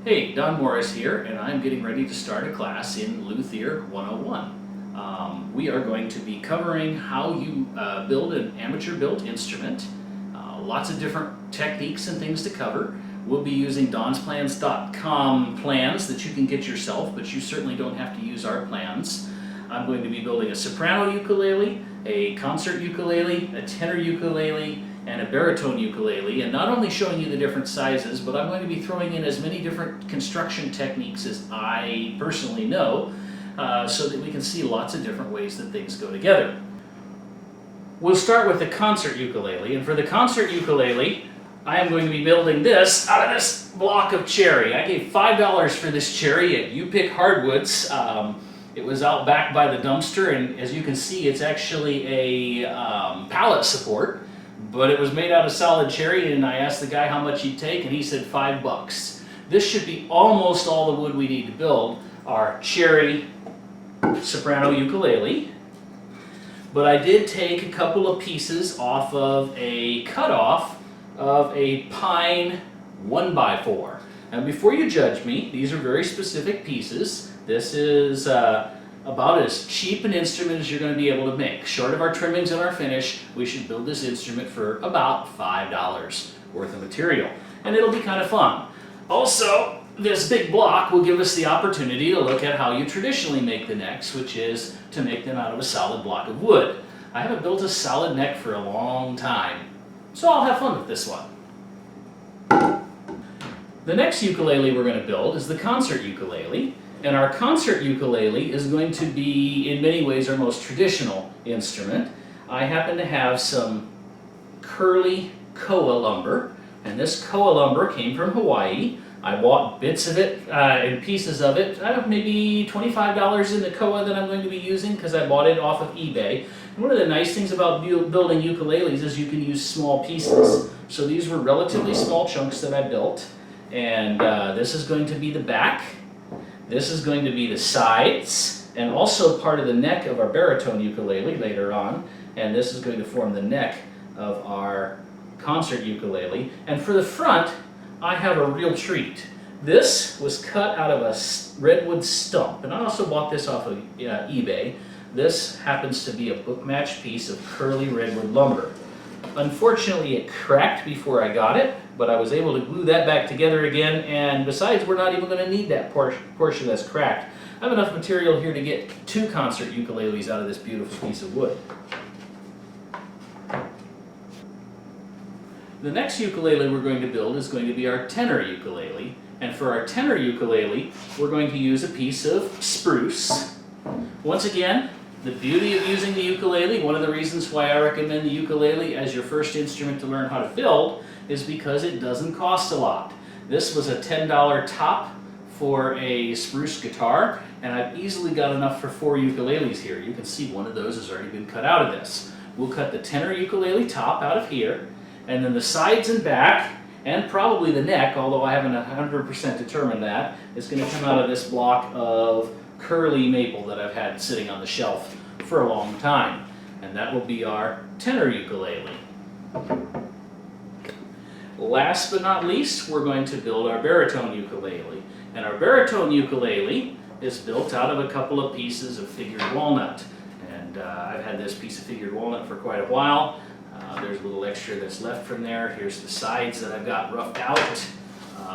Hey, Don Morris here, and I'm getting ready to start a class in Luthier 101. We are going to be covering how you build an amateur-built instrument. Lots of different techniques and things to cover. We'll be using donsplans.com plans that you can get yourself, but you certainly don't have to use our plans. I'm going to be building a soprano ukulele, a concert ukulele, a tenor ukulele, and a baritone ukulele, and not only showing you the different sizes, but I'm going to be throwing in as many different construction techniques as I personally know, so that we can see lots of different ways that things go together. We'll start with the concert ukulele, and for the concert ukulele, I am going to be building this out of this block of cherry. I gave $5 for this cherry at You Pick Hardwoods. It was out back by the dumpster, and as you can see, it's actually a pallet support. But it was made out of solid cherry, and I asked the guy how much he'd take, and he said $5. This should be almost all the wood we need to build our cherry soprano ukulele. But I did take a couple of pieces off of a cutoff of a pine 1x4. Now before you judge me, these are very specific pieces. This is about as cheap an instrument as you're going to be able to make. Short of our trimmings and our finish, we should build this instrument for about $5 worth of material. And it'll be kind of fun. Also, this big block will give us the opportunity to look at how you traditionally make the necks, which is to make them out of a solid block of wood. I haven't built a solid neck for a long time, so I'll have fun with this one. The next ukulele we're going to build is the concert ukulele. And our concert ukulele is going to be, in many ways, our most traditional instrument. I happen to have some curly koa lumber, and this koa lumber came from Hawaii. I bought bits of it and pieces of it, maybe $25 in the koa that I'm going to be using because I bought it off of eBay. And one of the nice things about building ukuleles is you can use small pieces. So these were relatively small chunks that I built, and this is going to be the back. This is going to be the sides, and also part of the neck of our baritone ukulele later on, and this is going to form the neck of our concert ukulele. And for the front, I have a real treat. This was cut out of a redwood stump, and I also bought this off of eBay. This happens to be a book match piece of curly redwood lumber. Unfortunately, it cracked before I got it, but I was able to glue that back together again, and besides, we're not even going to need that portion that's cracked. I have enough material here to get 2 concert ukuleles out of this beautiful piece of wood. The next ukulele we're going to build is going to be our tenor ukulele, and for our tenor ukulele, we're going to use a piece of spruce. Once again, the beauty of using the ukulele, one of the reasons why I recommend the ukulele as your first instrument to learn how to build, is because it doesn't cost a lot. This was a $10 top for a spruce guitar, and I've easily got enough for 4 ukuleles here. You can see one of those has already been cut out of this. We'll cut the tenor ukulele top out of here, and then the sides and back, and probably the neck, although I haven't 100% determined that, is going to come out of this block of curly maple that I've had sitting on the shelf for a long time. And that will be our tenor ukulele. Last but not least, we're going to build our baritone ukulele. And our baritone ukulele is built out of a couple of pieces of figured walnut. And I've had this piece of figured walnut for quite a while. There's a little extra that's left from there. Here's the sides that I've got roughed out,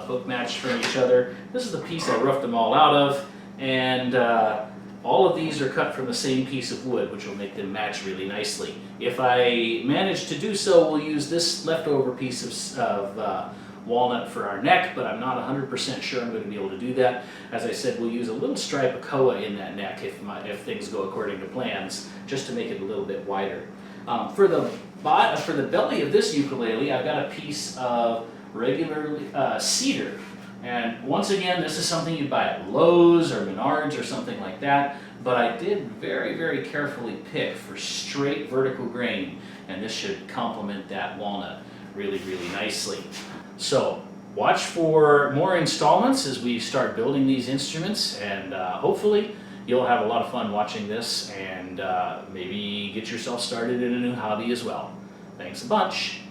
book matched from each other. This is the piece I roughed them all out of. And all of these are cut from the same piece of wood, which will make them match really nicely. If I manage to do so, we'll use this leftover piece of walnut for our neck, but I'm not 100% sure I'm going to be able to do that. As I said, we'll use a little stripe of koa in that neck if things go according to plans, just to make it a little bit wider. For the belly of this ukulele, I've got a piece of regular cedar. And once again, this is something you'd buy at Lowe's or Menards or something like that, but I did very, very carefully pick for straight vertical grain, and this should complement that walnut really, really nicely. So watch for more installments as we start building these instruments, and hopefully you'll have a lot of fun watching this and maybe get yourself started in a new hobby as well. Thanks a bunch.